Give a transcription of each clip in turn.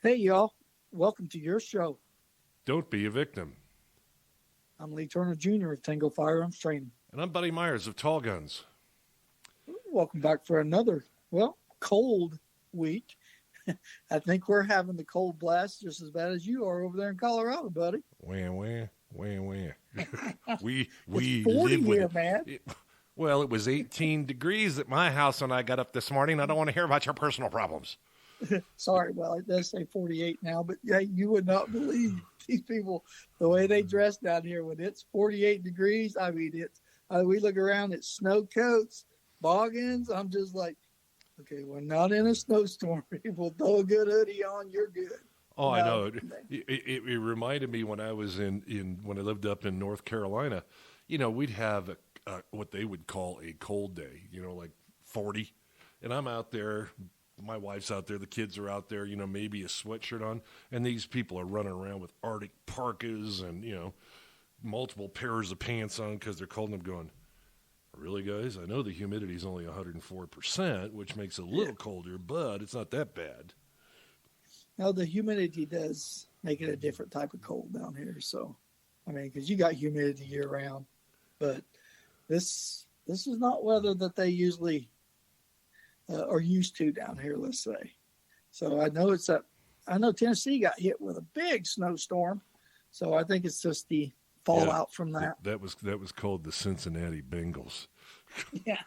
Hey, y'all. Welcome to your show. Don't be a victim. I'm Lee Turner Jr. of Tango Firearms Training. And I'm Buddy Myers of Tall Guns. Welcome back for another, cold week. I think we're having the cold blast just as bad as you are over there in Colorado, buddy. Wah, wah, wah, wah. we It's 40 live with here, it. man. Well, it was 18 degrees at my house when I got up this morning. I don't want to hear about your personal problems. Sorry, well, it does say 48 now, but yeah, you would not believe these people, the way they dress down here when it's 48 degrees. I mean, we look around at snow coats, boggins. I'm just like, okay, we're not in a snowstorm. People throw a good hoodie on, you're good. Oh, I know. It reminded me when I was when I lived up in North Carolina, we'd have what they would call a cold day, like 40. And I'm out there, my wife's out there, the kids are out there, maybe a sweatshirt on. And these people are running around with Arctic parkas and, multiple pairs of pants on because they're cold. And I'm going, really, guys? I know the humidity is only 104%, which makes it a little colder, but it's not that bad. Now, the humidity does make it a different type of cold down here. So, I mean, because you got humidity year round, but this is not weather that they usually are used to down here, let's say. So I know Tennessee got hit with a big snowstorm. So I think it's just the fallout from that. That was called the Cincinnati Bengals. Yeah.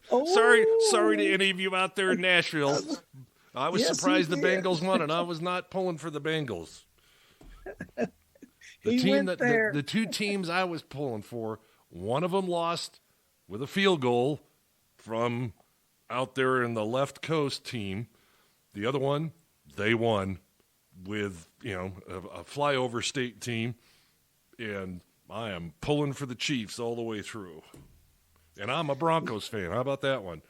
Sorry to any of you out there in Nashville. I was surprised the Bengals won, and I was not pulling for the Bengals. The two teams I was pulling for, one of them lost with a field goal from out there in the left coast team. The other one, they won with, a flyover state team, and I am pulling for the Chiefs all the way through. And I'm a Broncos fan. How about that one?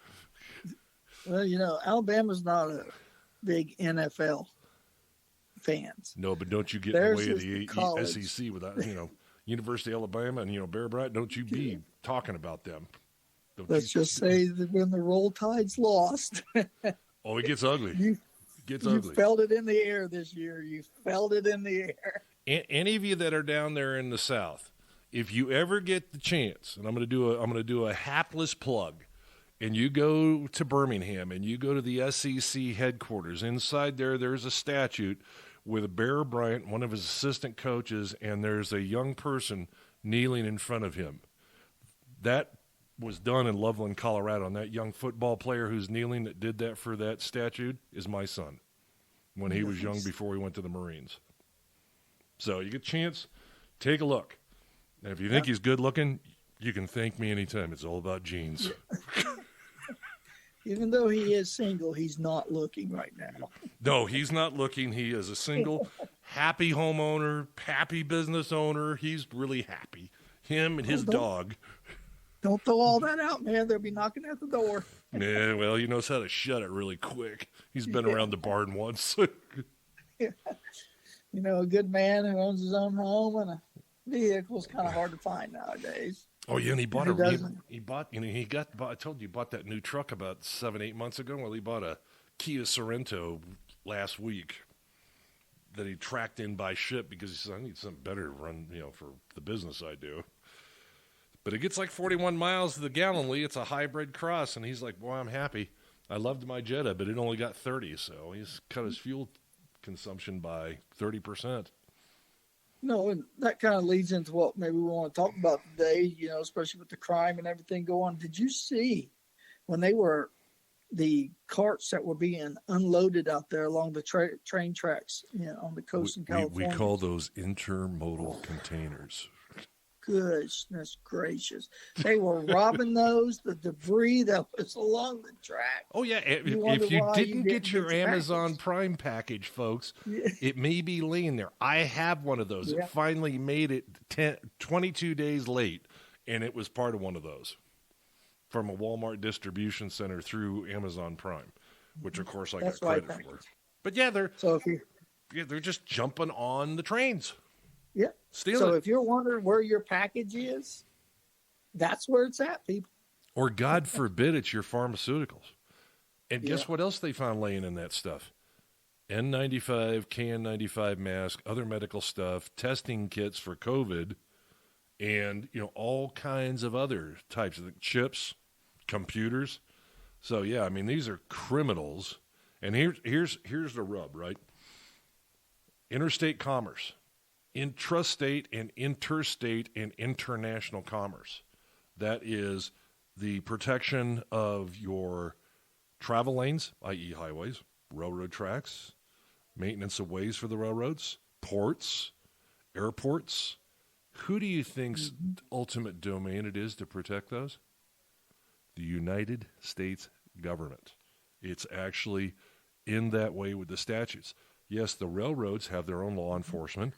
Well, Alabama's not a big NFL fans. No, but don't you get in the way of the SEC without, University of Alabama and, Bear Bryant, don't you be talking about them. Let's just say that when the Roll Tide's lost. Oh, it gets ugly. You felt it in the air this year. You felt it in the air. Any of you that are down there in the South, if you ever get the chance, and I'm going to do a hapless plug, and you go to Birmingham and you go to the SEC headquarters, inside there's a statue with Bear Bryant, one of his assistant coaches, and there's a young person kneeling in front of him. That was done in Loveland, Colorado, and that young football player who's kneeling that did that for that statue is my son when he was young before he went to the Marines. So you get a chance, take a look. And if you think he's good looking, you can thank me anytime. It's all about genes. Even though he is single, he's not looking right now. No, he's not looking. He is a single, happy homeowner, happy business owner. He's really happy. Him and his dog. Don't throw all that out, man. They'll be knocking at the door. Yeah, well, he knows how to shut it really quick. He's been around the barn once. A good man who owns his own home and a vehicle is kind of hard to find nowadays. Oh yeah, and he bought I told you he bought that new truck about 7-8 months ago. Well, he bought a Kia Sorento last week that he tracked in by ship because he said, I need something better to run, for the business I do. But it gets like 41 miles to the gallon, Lee. It's a hybrid cross, and he's like, boy, I'm happy. I loved my Jetta, but it only got 30, so he's cut his fuel consumption by 30%. No, and that kind of leads into what maybe we want to talk about today, especially with the crime and everything going on. Did you see when the carts that were being unloaded out there along the train tracks on the coast in California? We call those intermodal containers. Goodness gracious. They were robbing the debris that was along the track. Oh, yeah. If you didn't get your Amazon Prime package, folks, it may be laying there. I have one of those. Yeah. It finally made it 22 days late, and it was part of one of those from a Walmart distribution center through Amazon Prime, which, of course, I got credit for. But, yeah, they're just jumping on the trains. Yeah. If you're wondering where your package is, that's where it's at, people. Or God forbid it's your pharmaceuticals. And guess what else they found laying in that stuff? N95, KN95 mask, other medical stuff, testing kits for COVID, and all kinds of other types of chips, computers. So yeah, I mean these are criminals. And here's the rub, right? Interstate commerce, intrastate and interstate and international commerce. That is the protection of your travel lanes, i.e. highways, railroad tracks, maintenance of ways for the railroads, ports, airports. Who do you think's ultimate domain it is to protect those? The United States government. It's actually in that way with the statutes. Yes, the railroads have their own law enforcement,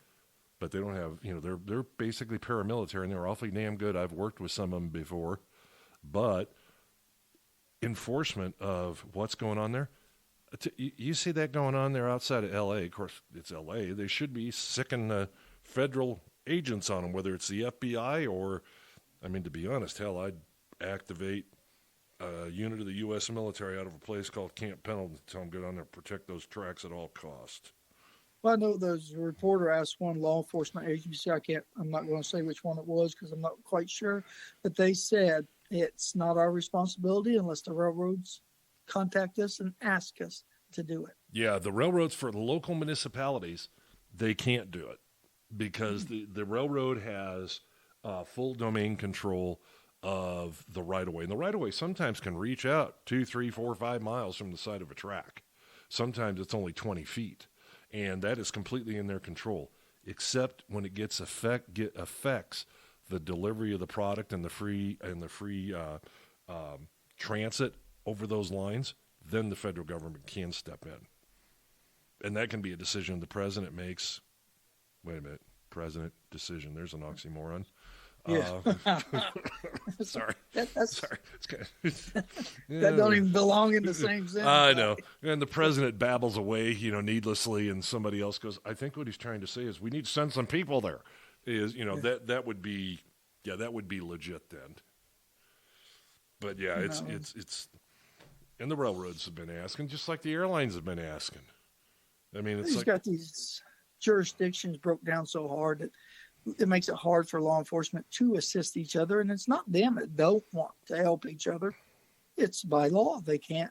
but they don't have, they're basically paramilitary, and they're awfully damn good. I've worked with some of them before. But enforcement of what's going on there, you see that going on there outside of L.A. Of course, it's L.A. They should be sicking federal agents on them, whether it's the FBI or, to be honest, hell, I'd activate a unit of the U.S. military out of a place called Camp Pendleton to tell them to go down there and protect those tracks at all costs. Well, I know there's a reporter asked one law enforcement agency, I'm not going to say which one it was because I'm not quite sure, but they said it's not our responsibility unless the railroads contact us and ask us to do it. Yeah, the railroads for the local municipalities, they can't do it because the railroad has full domain control of the right-of-way. And the right-of-way sometimes can reach out 2, 3, 4, 5 miles from the side of a track. Sometimes it's only 20 feet. And that is completely in their control, except when it affects the delivery of the product and the free transit over those lines. Then the federal government can step in, and that can be a decision the president makes. Wait a minute, president decision. There's an oxymoron. Yeah. Sorry. Sorry. That don't even belong in the same sentence. I know. And the president babbles away, needlessly, and somebody else goes, I think what he's trying to say is we need to send some people there. That would be legit then. But yeah, it's and the railroads have been asking, just like the airlines have been asking. It's got these jurisdictions broke down so hard that it makes it hard for law enforcement to assist each other, and it's not them that don't want to help each other. It's by law. They can't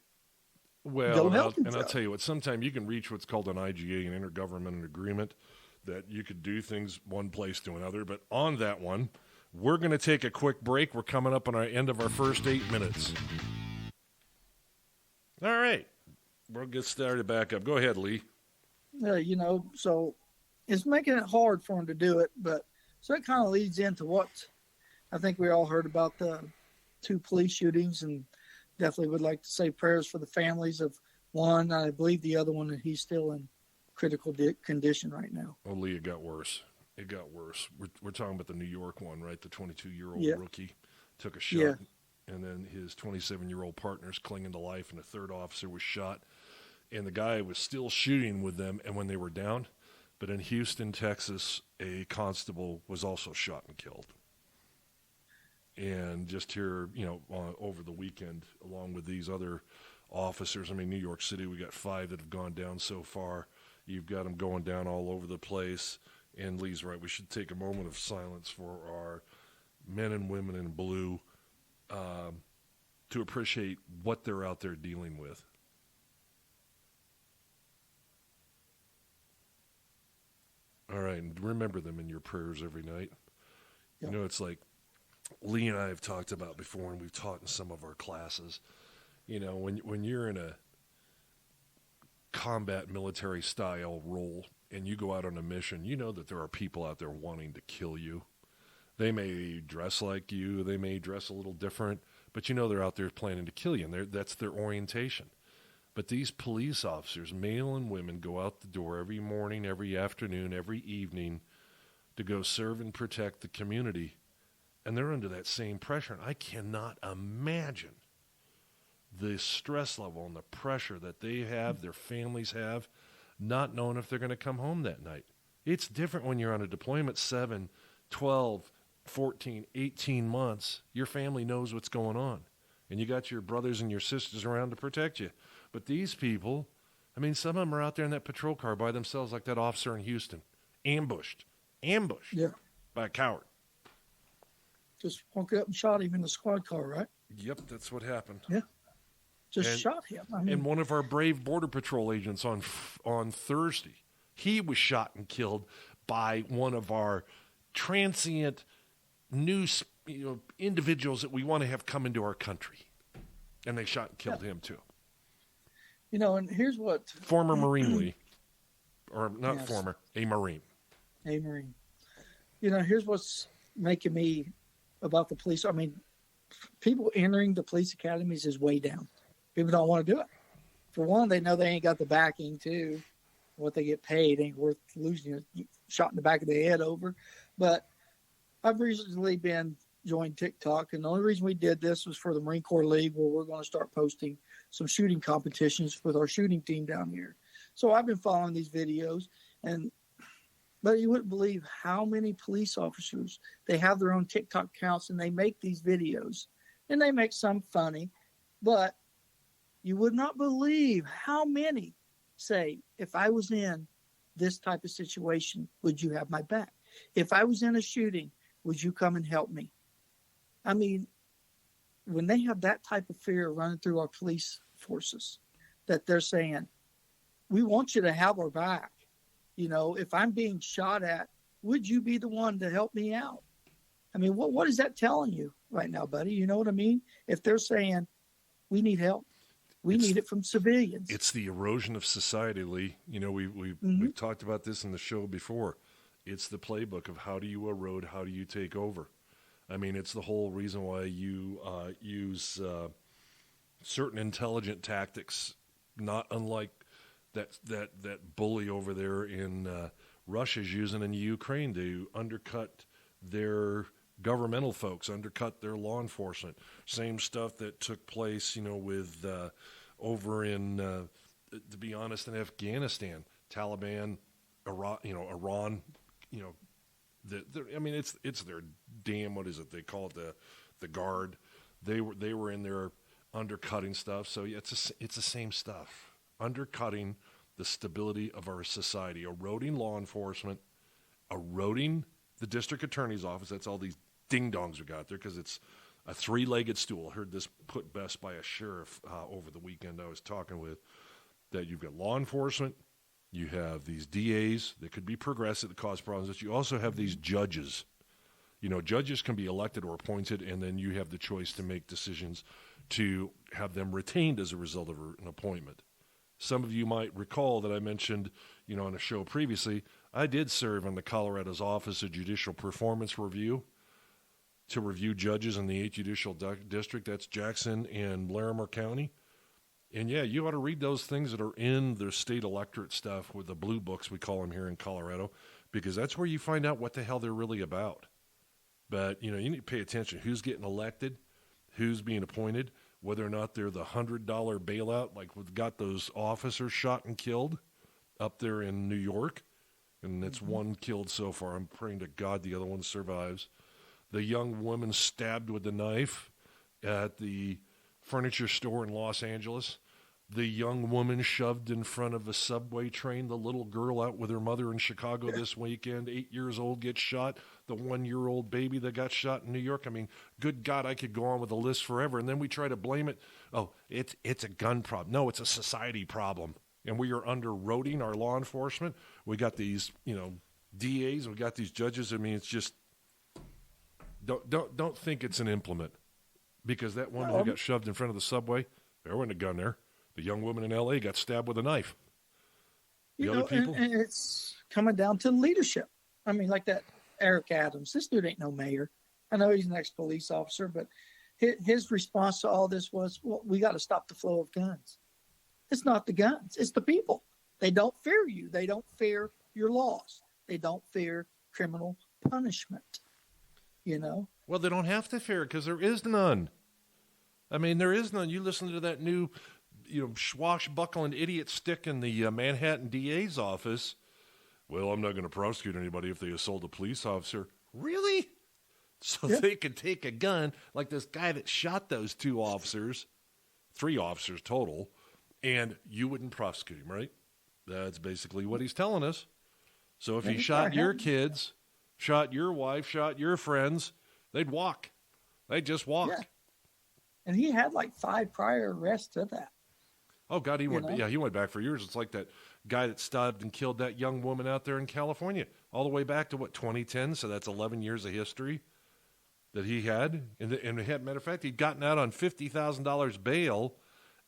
go help each other. I'll tell you what, sometimes you can reach what's called an IGA, an intergovernmental agreement, that you could do things one place to another. But on that one, we're going to take a quick break. We're coming up on our end of our first 8 minutes. All right. We'll get started back up. Go ahead, Lee. So it's making it hard for them to do it, but so it kind of leads into what I think we all heard about the 2 police shootings, and definitely would like to say prayers for the families of one. I believe the other one, he's still in critical condition right now. Oh, Lee, it got worse. We're talking about the New York one, right? The 22-year-old rookie took a shot, and then his 27-year-old partner's clinging to life, and a third officer was shot, and the guy was still shooting with them, and when they were down. But in Houston, Texas, a constable was also shot and killed. And just here, over the weekend, along with these other officers, New York City, we got 5 that have gone down so far. You've got them going down all over the place. And Lee's right, we should take a moment of silence for our men and women in blue to appreciate what they're out there dealing with. All right, and remember them in your prayers every night. Yep. It's like Lee and I have talked about before, and we've taught in some of our classes. When you're in a combat military style role and you go out on a mission, you know that there are people out there wanting to kill you. They may dress like you, they may dress a little different, but they're out there planning to kill you, and that's their orientation. But these police officers, male and women, go out the door every morning, every afternoon, every evening to go serve and protect the community. And they're under that same pressure. And I cannot imagine the stress level and the pressure that they have, their families have, not knowing if they're going to come home that night. It's different when you're on a deployment 7, 12, 14, 18 months. Your family knows what's going on. And you got your brothers and your sisters around to protect you. But these people I mean, some of them are out there in that patrol car by themselves, like that officer in Houston, ambushed Yeah. by a coward. Just walked up and shot him in the squad car, right? Yep, that's what happened. Yeah. Just And- shot him. I mean, And one of our brave Border Patrol agents on Thursday, he was shot and killed by one of our transient news individuals that we want to have come into our country. And they shot and killed him too. and here's what Former Marine Lee, or not Yes. former, a Marine. a Marine. Here's what's making me about the police. I mean, people entering the police academies is way down. People don't want to do it. For one, they know they ain't got the backing. Two, what they get paid ain't worth losing shot in the back of the head over. But I've recently joined TikTok, and the only reason we did this was for the Marine Corps League, where we're going to start posting some shooting competitions with our shooting team down here. So I've been following these videos, but you wouldn't believe how many police officers, they have their own TikTok accounts and they make these videos, and they make some funny, but you would not believe how many say, if I was in this type of situation, would you have my back? If I was in a shooting, would you come and help me? I mean, when they have that type of fear running through our police forces, that they're saying, we want you to have our back. If I'm being shot at, would you be the one to help me out? I mean, what is that telling you right now, buddy? You know what I mean? If they're saying, we need help, we need it from civilians. It's the erosion of society, Lee. We've talked about this in the show before. It's the playbook of how do you erode, how do you take over. I mean, it's the whole reason why you use certain intelligent tactics, not unlike that bully over there in Russia's using in Ukraine to undercut their governmental folks, undercut their law enforcement. Same stuff that took place, with over in, to be honest, in Afghanistan, Taliban, Iran, I mean, it's their damn, what is it? They call it the guard. They were in there undercutting stuff. So yeah, it's the same stuff. Undercutting the stability of our society, eroding law enforcement, eroding the district attorney's office. That's all these ding-dongs we got there, because it's a three-legged stool. I heard this put best by a sheriff over the weekend I was talking with, that you've got law enforcement, you have these DAs that could be progressive that cause problems, but you also have these judges. Judges can be elected or appointed, and then you have the choice to make decisions to have them retained as a result of an appointment. Some of you might recall that I mentioned, on a show previously, I did serve on the Colorado's Office of Judicial Performance Review to review judges in the 8th Judicial District. That's Jackson and Larimer County. And yeah, you ought to read those things that are in the state electorate stuff with the blue books, we call them here in Colorado, because that's where you find out what the hell they're really about. But, you need to pay attention. Who's getting elected? Who's being appointed? Whether or not they're the $100 bailout, like we've got those officers shot and killed up there in New York. And it's one killed so far. I'm praying to God the other one survives. The young woman stabbed with a knife at the furniture store in Los Angeles. The young woman shoved in front of a subway train. The little girl out with her mother in Chicago this weekend, 8 years old, gets shot. The 1-year-old baby that got shot in New York. I mean, good God, I could go on with the list forever. And then we try to blame it. Oh, it's a gun problem. No, it's a society problem. And we are undereroding our law enforcement. We got these, DAs. We got these judges. I mean, it's just don't think it's an implement, because that woman who got shoved in front of the subway, there wasn't a gun there. The young woman in L.A. got stabbed with a knife. The other people? And it's coming down to leadership. I mean, like that Eric Adams. This dude ain't no mayor. I know he's an ex-police officer, but his response to all this was, well, we got to stop the flow of guns. It's not the guns. It's the people. They don't fear you. They don't fear your laws. They don't fear criminal punishment, Well, they don't have to fear it, because there is none. I mean, there is none. You listen to that new swashbuckling idiot stick in the Manhattan DA's office. Well, I'm not going to prosecute anybody if they assault a police officer. Really? So they could take a gun, like this guy that shot those 2 officers, 3 officers total, and you wouldn't prosecute him, right? That's basically what he's telling us. So if Yeah, he shot your kids, shot your wife, shot your friends, they'd walk. They'd just walk. Yeah. And he had like 5 prior arrests to that. Oh God, he went back for years. It's like that guy that stabbed and killed that young woman out there in California, all the way back to 2010. So that's 11 years of history that he had. And matter of fact, he'd gotten out on $50,000 bail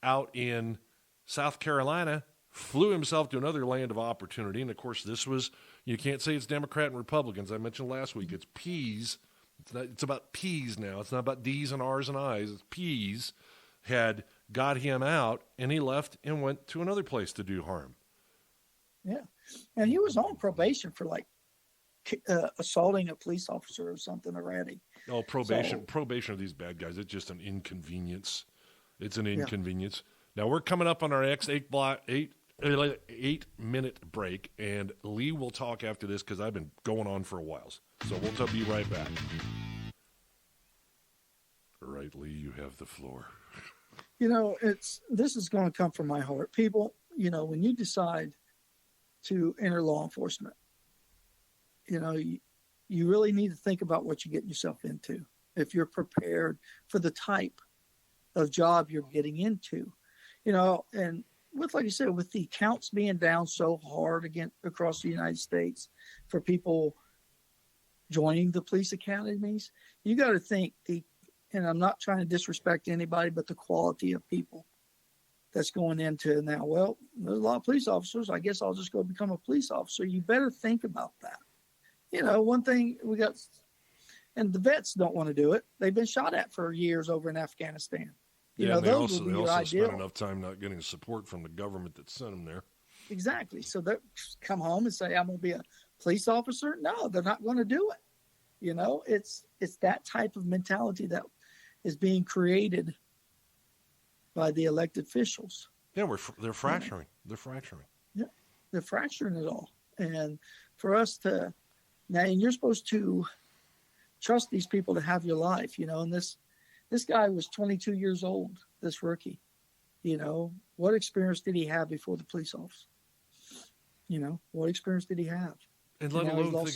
out in South Carolina, flew himself to another land of opportunity. And of course, you can't say it's Democrat and Republicans. I mentioned last week, it's P's. It's about P's now. It's not about D's and R's and I's. It's P's had got him out, and he left and went to another place to do harm. Yeah. And he was on probation for like assaulting a police officer or something already. Oh, probation of these bad guys. It's just an inconvenience. It's an inconvenience. Yeah. Now, we're coming up on our next 8-minute break, and Lee will talk after this because I've been going on for a while. So we'll be right back. All right, Lee, you have the floor. This is going to come from my heart. People, when you decide to enter law enforcement, you really need to think about what you're getting yourself into. If you're prepared for the type of job you're getting into, and like you said, with the counts being down so hard again across the United States for people joining the police academies, you got to think and I'm not trying to disrespect anybody, but the quality of people that's going into now. Well, there's a lot of police officers. I guess I'll just go become a police officer. You better think about that. One thing we got, and the vets don't want to do it. They've been shot at for years over in Afghanistan. They also spend enough time not getting support from the government that sent them there. Exactly. So they come home and say, I'm going to be a police officer. No, they're not going to do it. It's that type of mentality that is being created by the elected officials. Yeah, they're fracturing. They're fracturing. Yeah, they're fracturing it all. And for us and you're supposed to trust these people to have your life, and this guy was 22 years old, this rookie. What experience did he have before the police office? What experience did he have? And let alone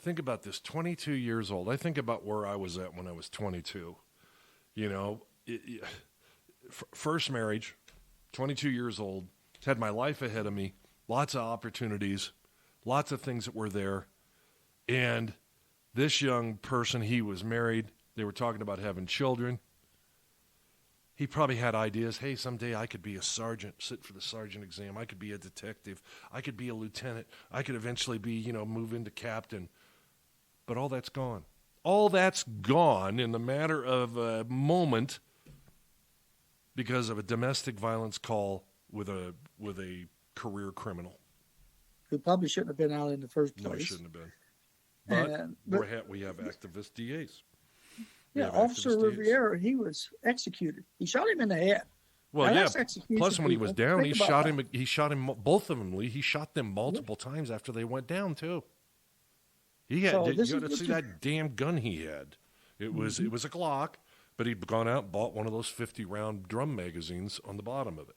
think about this, 22 years old. I think about where I was at when I was 22. First marriage, 22 years old, had my life ahead of me, lots of opportunities, lots of things that were there. And this young person, he was married. They were talking about having children. He probably had ideas. Hey, someday I could be a sergeant, sit for the sergeant exam. I could be a detective. I could be a lieutenant. I could eventually be, move into captain. But all that's gone. All that's gone in the matter of a moment because of a domestic violence call with a career criminal. Who probably shouldn't have been out in the first place. No, he shouldn't have been. But we have activist DAs. Yeah, Officer Riviera, he was executed. He shot him in the head. Well, yeah. Plus, when he was down, he shot him. He shot him. Both of them, Lee. He shot them multiple times after they went down too. You got to see that damn gun he had. It was a Glock, but he'd gone out and bought one of those 50-round drum magazines on the bottom of it.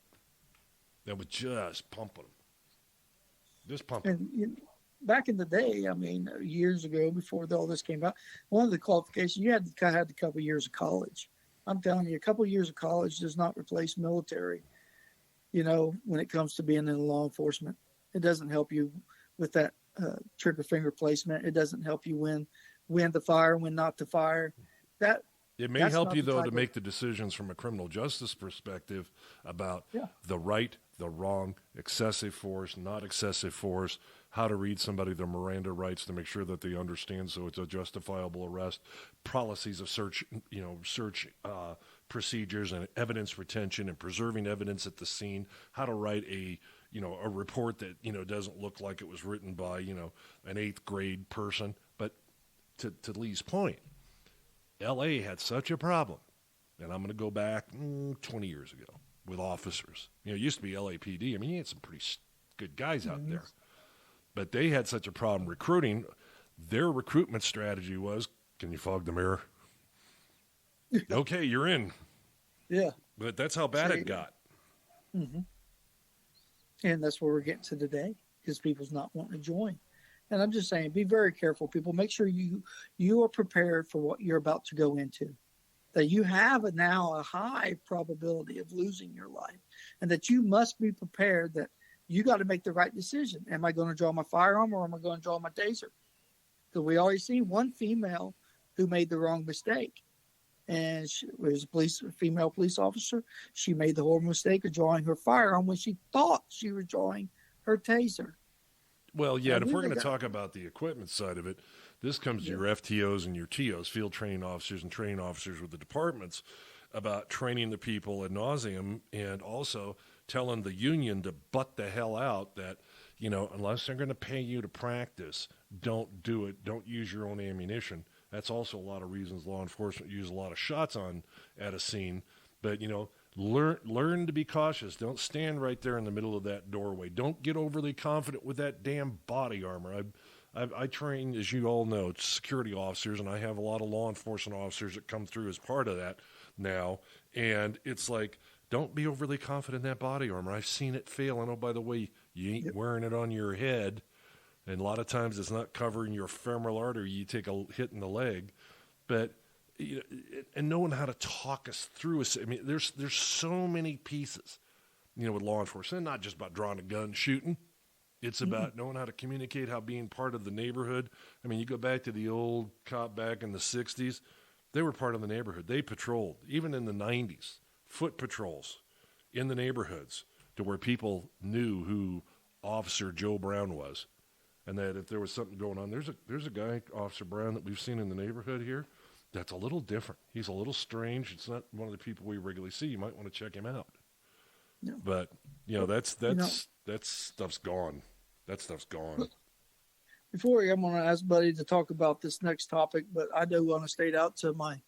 That was just pumping him. Just pumping. And back in the day, years ago, before all this came out, one of the qualifications, you had a couple of years of college. I'm telling you, a couple of years of college does not replace military, when it comes to being in law enforcement. It doesn't help you with that trigger finger placement. It doesn't help you when to fire, when not to fire. It may help you, though, to make the decisions from a criminal justice perspective about the right, the wrong, excessive force, not excessive force, how to read somebody, their Miranda rights to make sure that they understand so it's a justifiable arrest, policies of search procedures and evidence retention and preserving evidence at the scene, how to write a report that, doesn't look like it was written by, an 8th grade person. But to Lee's point, L.A. had such a problem, and I'm going to go back 20 years ago with officers. It used to be LAPD. You had some pretty good guys out there. But they had such a problem recruiting. Their recruitment strategy was, can you fog the mirror? Okay, you're in. Yeah. But that's how bad it got. Mm-hmm. And that's where we're getting to today, because people's not wanting to join. And I'm just saying, be very careful, people. Make sure you are prepared for what you're about to go into. That you have now a high probability of losing your life, and that you must be prepared that you got to make the right decision. Am I going to draw my firearm, or am I going to draw my taser? Because we already seen one female who made the wrong mistake. And she was a female police officer. She made the horrible mistake of drawing her firearm when she thought she was drawing her taser. Well, yeah, and if we're going to talk about the equipment side of it, this comes to your FTOs and your TOs, field training officers and training officers with the departments, about training the people ad nauseum, and also telling the union to butt the hell out that, unless they're going to pay you to practice, don't do it. Don't use your own ammunition. That's also a lot of reasons law enforcement use a lot of shots at a scene. But, learn to be cautious. Don't stand right there in the middle of that doorway. Don't get overly confident with that damn body armor. I train, as you all know, security officers, and I have a lot of law enforcement officers that come through as part of that now. And it's like, don't be overly confident in that body armor. I've seen it fail. I know, by the way, you ain't wearing it on your head. And a lot of times it's not covering your femoral artery. You take a hit in the leg. But, and knowing how to talk us through it. I mean, there's so many pieces, with law enforcement. Not just about drawing a gun, shooting. It's about knowing how to communicate, how being part of the neighborhood. I mean, you go back to the old cop back in the 60s. They were part of the neighborhood. They patrolled, even in the 90s, foot patrols in the neighborhoods to where people knew who Officer Joe Brown was. And that if there was something going on, there's a guy, Officer Brown, that we've seen in the neighborhood here that's a little different. He's a little strange. It's not one of the people we regularly see. You might want to check him out. No. But, that stuff's gone. That stuff's gone. Before I'm going to ask Buddy to talk about this next topic, but I do want to state out to my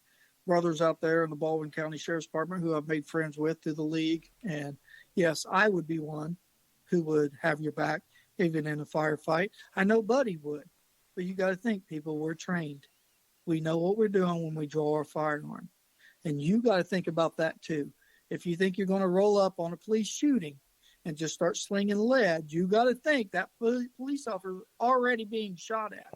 brothers out there in the Baldwin County Sheriff's Department who I've made friends with through the league. And yes, I would be one who would have your back even in a firefight. I know Buddy would, but you got to think, people, we're trained. We know what we're doing when we draw our firearm. And you got to think about that too. If you think you're going to roll up on a police shooting and just start slinging lead, you got to think that police officer is already being shot at.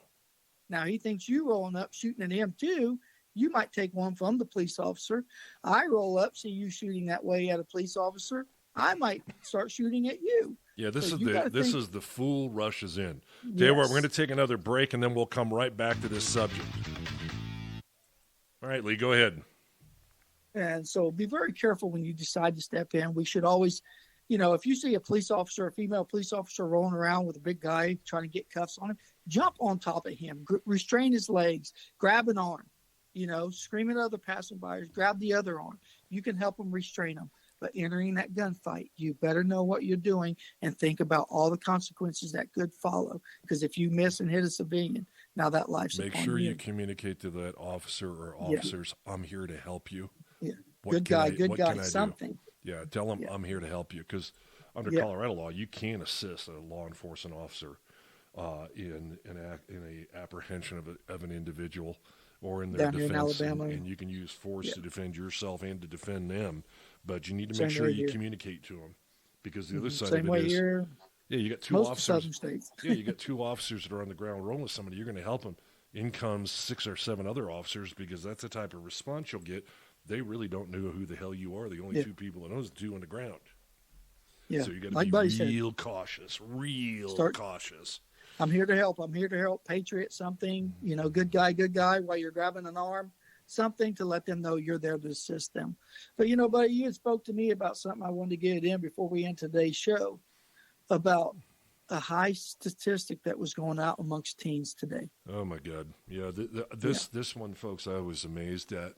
Now, he thinks you rolling up shooting at him too. You might take one from the police officer. I roll up, see you shooting that way at a police officer. I might start shooting at you. Yeah, this is the fool rushes in. Yes. Tell you what, we're going to take another break, and then we'll come right back to this subject. All right, Lee, go ahead. And so be very careful when you decide to step in. We should always, if you see a police officer, a female police officer rolling around with a big guy trying to get cuffs on him, jump on top of him, restrain his legs, grab an arm, scream at other passersby, grab the other arm. You can help them restrain them. But entering that gunfight, you better know what you're doing and think about all the consequences that could follow. Because if you miss and hit a civilian, now that life's Make sure you communicate to that officer or officers, I'm here to help you. Yeah. Good guy, something. Yeah, tell them I'm here to help you. Because under Colorado law, you can assist a law enforcement officer in a apprehension of an individual or in their defense. And you can use force to defend yourself and to defend them. But you need to make sure you communicate to them, because the other side of it is, you got two officers. You got two officers that are on the ground rolling with somebody. You're going to help them. In comes 6 or 7 other officers, because that's the type of response you'll get. They really don't know who the hell you are. The only two people that know is 2 on the ground. Yeah. So you got to be real cautious. Cautious. I'm here to help. Patriot, something. Good guy. While you're grabbing an arm. Something to let them know you're there to assist them. But, buddy, you had spoke to me about something I wanted to get in before we end today's show, about a high statistic that was going out amongst teens today. Oh, my God. Yeah, this one, folks, I was amazed at.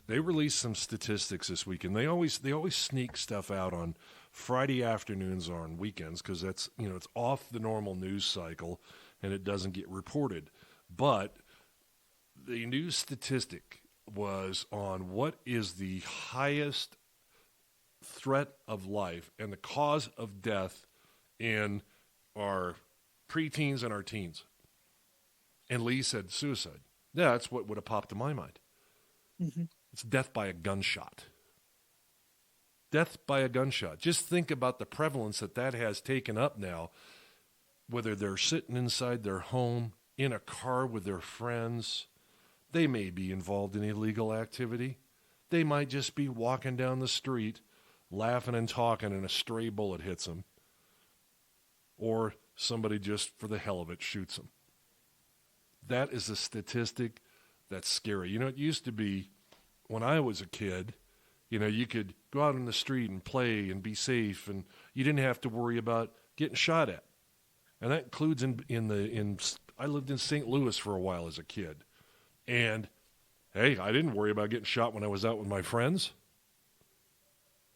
They released some statistics this week, and they always sneak stuff out on Friday afternoons or on weekends, because that's, it's off the normal news cycle, and it doesn't get reported. But the new statistic was on what is the highest threat of life and the cause of death in our preteens and our teens. And Lee said suicide. Yeah, that's what would have popped to my mind. Mm-hmm. It's death by a gunshot. death by a gunshot. Just think about the prevalence that has taken up now, whether they're sitting inside their home, in a car with their friends. They may be involved in illegal activity. They might just be walking down the street, laughing and talking, and a stray bullet hits them. Or somebody just for the hell of it shoots them. That is a statistic that's scary. You know, it used to be when I was a kid, you know, you could go out in the street and play and be safe, and you didn't have to worry about getting shot at. And that includes I lived in St. Louis for a while as a kid. And, hey, I didn't worry about getting shot when I was out with my friends.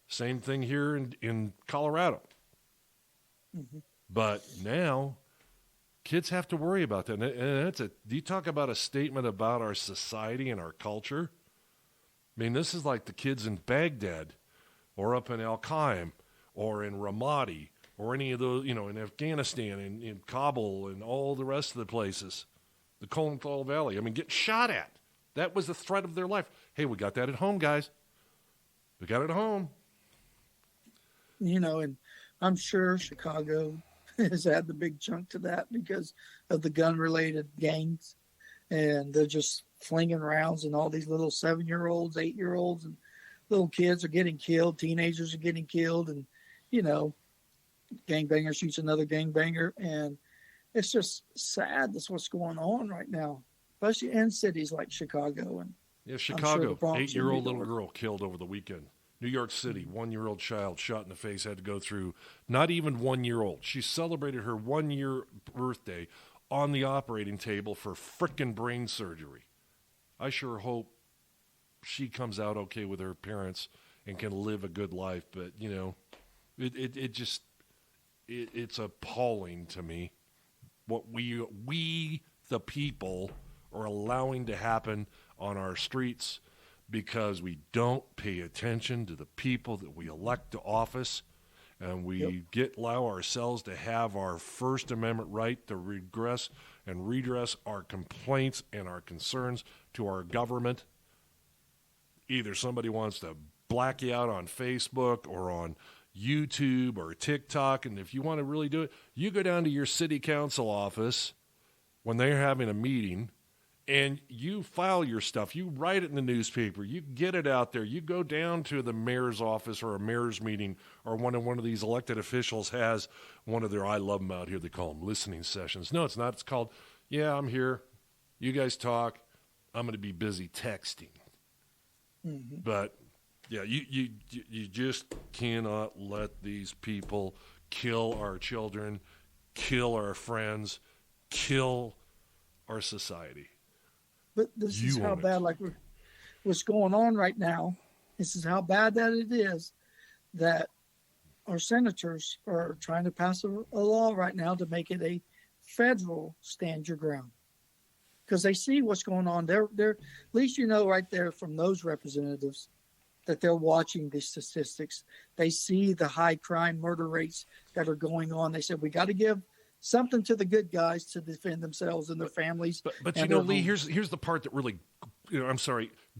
Same thing here in Colorado. Mm-hmm. But now, kids have to worry about that. And do you talk about a statement about our society and our culture? I mean, this is like the kids in Baghdad or up in Al-Qaim or in Ramadi or any of those, you know, in Afghanistan and in Kabul and all the rest of the places, the Kolenthal Valley. I mean, getting shot at. That was the threat of their life. Hey, we got that at home, guys. We got it at home. You know, and I'm sure Chicago has had the big chunk to that because of the gun-related gangs. And they're just flinging rounds, and all these little 7-year-olds, 8-year-olds, and little kids are getting killed. Teenagers are getting killed. And, you know, gangbanger shoots another gangbanger. And it's just sad. That's what's going on right now, especially in cities like Chicago. And yeah, Chicago, sure 8-year-old little girl killed over the weekend. New York City, 1-year-old child shot in the face, had to go through, not even 1-year-old. She celebrated her 1-year birthday on the operating table for frickin' brain surgery. I sure hope she comes out okay with her parents and can live a good life. But, you know, it's appalling to me what we the people are allowing to happen on our streets, because we don't pay attention to the people that we elect to office, and we allow ourselves to have our First Amendment right to redress our complaints and our concerns to our government. Either somebody wants to black you out on Facebook or on YouTube or TikTok, and if you want to really do it, you go down to your city council office when they're having a meeting, and you file your stuff. You write it in the newspaper. You get it out there. You go down to the mayor's office or a mayor's meeting, or one of these elected officials has one of their, I love them out here, they call them listening sessions. No, it's not. It's called, yeah, I'm here. You guys talk. I'm going to be busy texting. Mm-hmm. But, yeah, you just cannot let these people kill our children, kill our friends, kill our society. But this is how bad, like what's going on right now, this is how bad that it is, that our senators are trying to pass a law right now to make it a federal stand your ground. Because they see what's going on. They're at least you know right there from those representatives that they're watching the statistics. They see the high crime murder rates that are going on. They said, we got to give something to the good guys to defend themselves and their families. But you know, Lee, here's the part that really,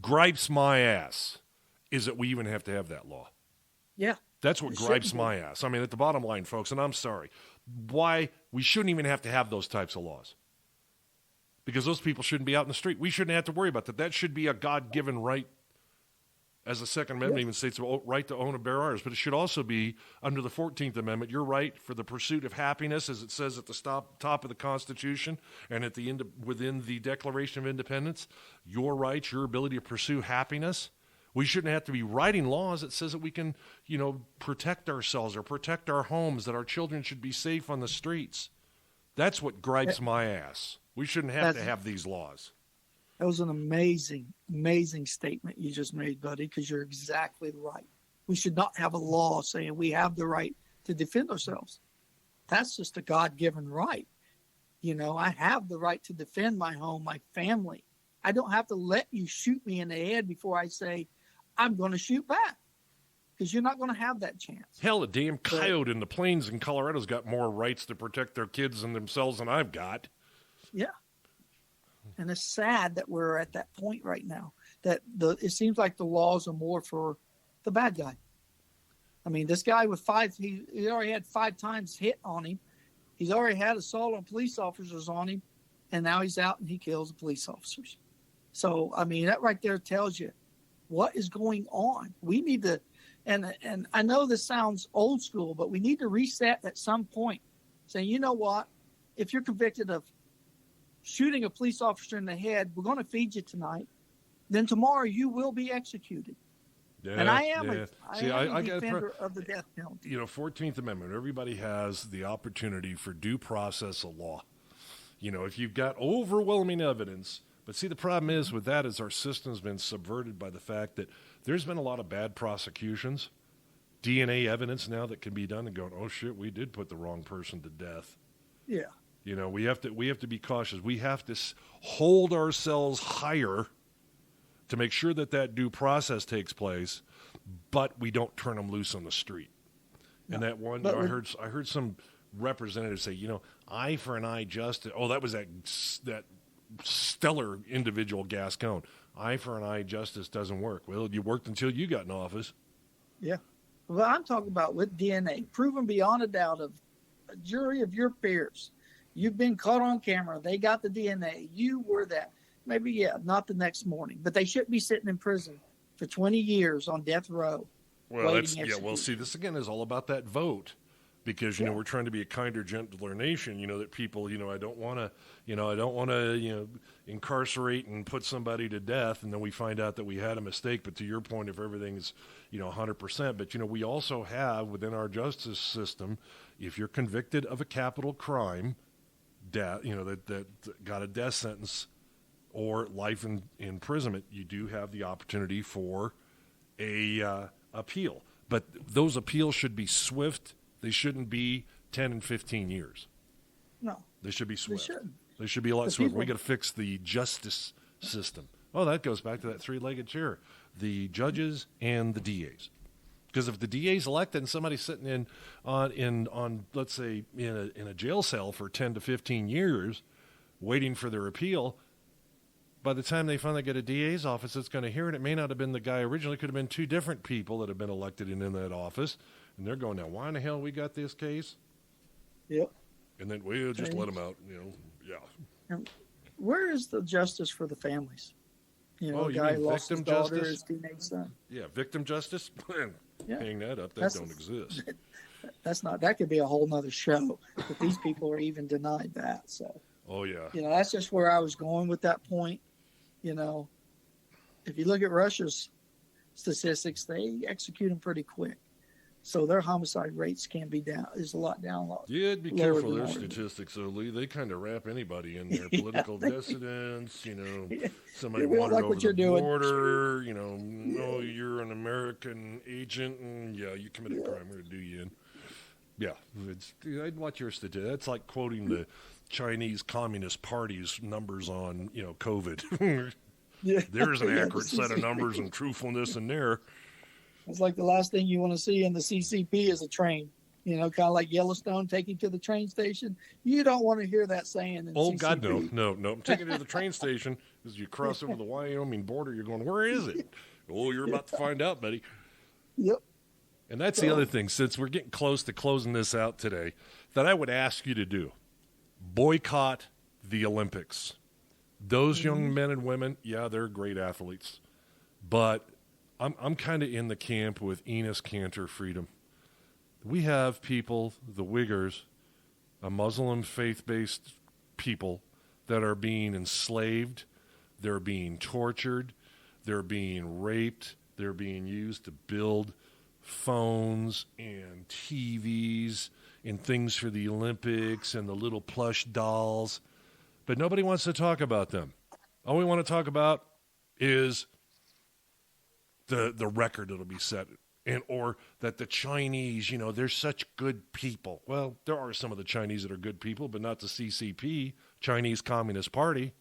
gripes my ass, is that we even have to have that law. Yeah. That's what gripes my ass. I mean, at the bottom line, folks, and I'm sorry, why we shouldn't even have to have those types of laws. Because those people shouldn't be out in the street. We shouldn't have to worry about that. That should be a God-given right, as the Second Amendment even states, the right to own and bear arms. But it should also be, under the 14th Amendment, your right for the pursuit of happiness, as it says at the top of the Constitution and at the end within the Declaration of Independence, your rights, your ability to pursue happiness. We shouldn't have to be writing laws that says that we can, protect ourselves or protect our homes, that our children should be safe on the streets. That's what gripes my ass. We shouldn't have to have these laws. That was an amazing, amazing statement you just made, buddy, because you're exactly right. We should not have a law saying we have the right to defend ourselves. That's just a God-given right. I have the right to defend my home, my family. I don't have to let you shoot me in the head before I say, I'm going to shoot back, because you're not going to have that chance. Hell, a damn coyote in the plains in Colorado's got more rights to protect their kids and themselves than I've got. Yeah. And it's sad that we're at that point right now, that it seems like the laws are more for the bad guy. I mean, this guy with he already had 5 times hit on him. He's already had assault on police officers on him, and now he's out and he kills the police officers. So, I mean, that right there tells you what is going on. We need to, and I know this sounds old school, but we need to reset at some point, saying, you know what, if you're convicted of shooting a police officer in the head, we're going to feed you tonight. Then tomorrow you will be executed. Yeah, and I am I a defender of the death penalty. 14th Amendment, everybody has the opportunity for due process of law. If you've got overwhelming evidence, but see, the problem is with that is our system's been subverted by the fact that there's been a lot of bad prosecutions, DNA evidence now that can be done and going, oh shit, we did put the wrong person to death. Yeah. We have to be cautious. We have to hold ourselves higher to make sure that due process takes place, but we don't turn them loose on the street. No. And that one, I heard some representatives say, eye for an eye justice. Oh, that was that stellar individual Gascon. Eye for an eye justice doesn't work. Well, you worked until you got in office. Yeah. Well, I'm talking about with DNA, proven beyond a doubt of a jury of your peers. You've been caught on camera. They got the DNA. You were that. Maybe, not the next morning. But they shouldn't be sitting in prison for 20 years on death row. Well, see, this again is all about that vote. Because, we're trying to be a kinder, gentler nation, that people, I don't want to, incarcerate and put somebody to death, and then we find out that we had a mistake. But to your point, if everything is, 100%, but, we also have within our justice system, if you're convicted of a capital crime, that got a death sentence or life in imprisonment, you do have the opportunity for a appeal. But those appeals should be swift. They shouldn't be 10 and 15 years. No. They should be swift. They should be a lot swifter. We got to fix the justice system. Oh, that goes back to that 3-legged chair. The judges and the DAs. Because if the DA's elected and somebody's sitting on let's say in a jail cell for 10 to 15 years waiting for their appeal, by the time they finally get a DA's office that's going to hear it, it may not have been the guy originally. It could have been 2 different people that have been elected in that office. And they're going, now, why in the hell we got this case? Yep. And then we'll just let them out, yeah. And where is the justice for the families? A guy lost his daughter, his teenage son. Yeah, victim justice? Hang that up. That don't exist. That could be a whole nother show. But these people are even denied that. So. Oh, yeah. That's just where I was going with that point. If you look at Russia's statistics, they execute them pretty quick. So their homicide rates is a lot down. Yeah, be careful their statistics, though, Lee. They kind of wrap anybody in there. Political dissidents, somebody wandered over the border, no, you're an American agent, and you committed a crime, we're going to do you in. Yeah, I'd watch your statistics. That's like quoting the Chinese Communist Party's numbers on, COVID. There's an accurate set of numbers and truthfulness in there. It's like the last thing you want to see in the CCP is a train, kind of like Yellowstone taking to the train station. You don't want to hear that saying in Oh, CCP. God, no. I'm taking it to the train station. As you cross over the Wyoming border, you're going, where is it? Oh, you're about to find out, buddy. Yep. And that's the other thing, since we're getting close to closing this out today, that I would ask you to do. Boycott the Olympics. Those young men and women, they're great athletes. But I'm kind of in the camp with Enos Cantor Freedom. We have people, the Uyghurs, a Muslim faith-based people that are being enslaved, they're being tortured, they're being raped, they're being used to build phones and TVs and things for the Olympics and the little plush dolls. But nobody wants to talk about them. All we want to talk about is the record that'll be set, or that the Chinese, they're such good people. Well, there are some of the Chinese that are good people, but not the CCP, Chinese Communist Party.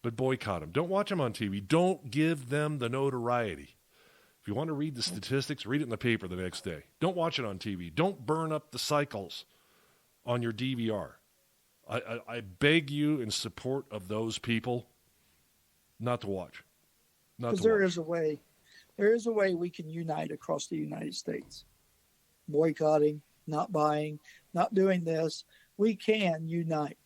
But boycott them. Don't watch them on TV. Don't give them the notoriety. If you want to read the statistics, read it in the paper the next day. Don't watch it on TV. Don't burn up the cycles on your DVR. I beg you in support of those people not to watch. Because there is a way we can unite across the United States. boycotting, not buying, not doing this, we can unite.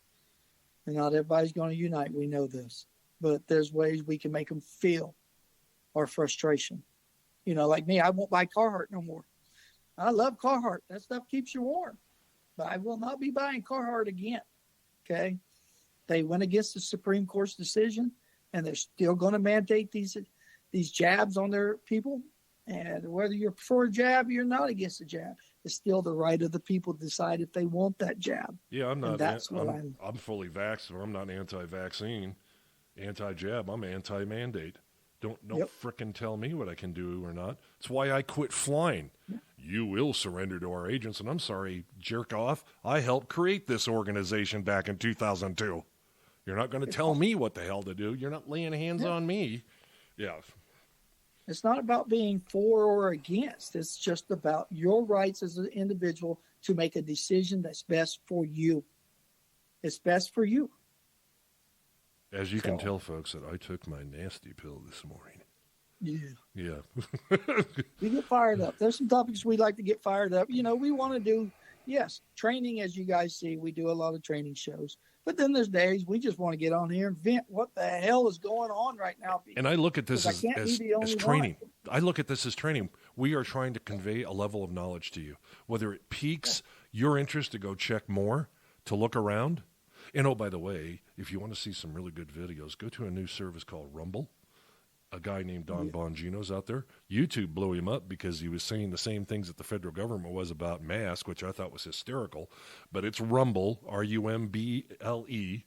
And not everybody's going to unite. We know this. But there's ways we can make them feel our frustration. You know, like me, I won't buy Carhartt no more. I love Carhartt. That stuff keeps you warm. But I will not be buying Carhartt again. Okay? They went against the Supreme Court's decision, and they're still going to mandate these jabs on their people. And whether you're for a jab or you're not against a jab, it's still the right of the people to decide if they want that jab. Yeah, I'm not. And that's what I'm fully vaxxed, or I'm not anti-vaccine, anti-jab. I'm anti-mandate. Don't frickin' tell me what I can do or not. It's why I quit flying. Yeah. You will surrender to our agents, and I'm sorry, jerk off. I helped create this organization back in 2002. You're not going to tell me what the hell to do. You're not laying hands on me. Yeah. It's not about being for or against. It's just about your rights as an individual to make a decision that's best for you. It's best for you. As you can tell, folks, that I took my nasty pill this morning. Yeah. We get fired up. There's some topics we like to get fired up. You know, we want to do, training, as you guys see. We do a lot of training shows. But then there's days we just want to get on here and vent what the hell is going on right now. And I look at this as training. I look at this as training. We are trying to convey a level of knowledge to you, whether it piques your interest to go check more, to look around. And, oh, by the way, if you want to see some really good videos, go to a new service called Rumble. A guy named Don Bongino's out there. YouTube blew him up because he was saying the same things that the federal government was about masks, which I thought was hysterical. But it's Rumble, R-U-M-B-L-E.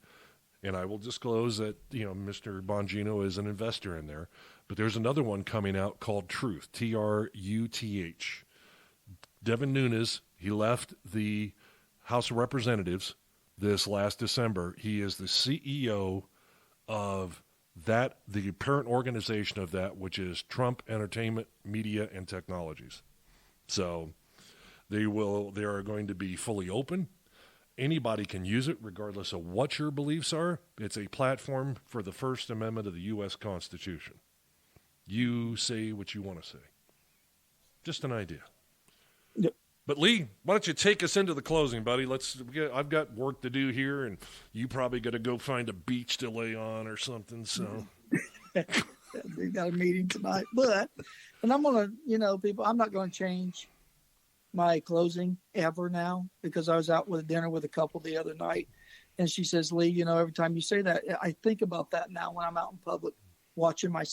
And I will disclose that, Mr. Bongino is an investor in there. But there's another one coming out called Truth, T-R-U-T-H. Devin Nunes, he left the House of Representatives this last December. He is the CEO of the parent organization of that, which is Trump Entertainment, Media, and Technologies. So they are going to be fully open. Anybody can use it regardless of what your beliefs are. It's a platform for the First Amendment of the U.S. Constitution. You say what you want to say. Just an idea. Yep. But Lee, why don't you take us into the closing, buddy? I've got work to do here, and you probably got to go find a beach to lay on or something. So we got a meeting tonight, and I'm gonna, people, I'm not going to change my closing ever now, because I was out with dinner with a couple the other night, and she says, Lee, every time you say that, I think about that now when I'm out in public, watching my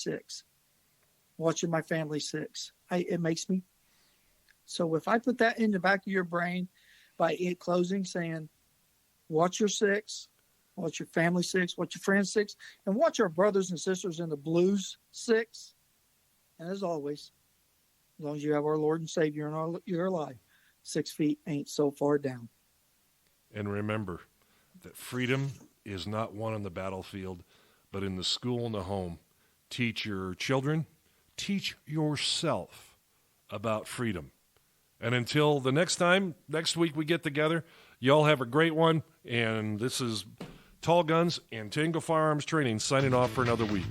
family six. It makes me. So if I put that in the back of your brain by it closing, saying, watch your six, watch your family six, watch your friends six, and watch our brothers and sisters in the blues six. And as always, as long as you have our Lord and Savior in your life, 6 feet ain't so far down. And remember that freedom is not won on the battlefield, but in the school and the home. Teach your children, teach yourself about freedom. And until the next week we get together, y'all have a great one. And this is Tall Guns and Tango Firearms Training signing off for another week.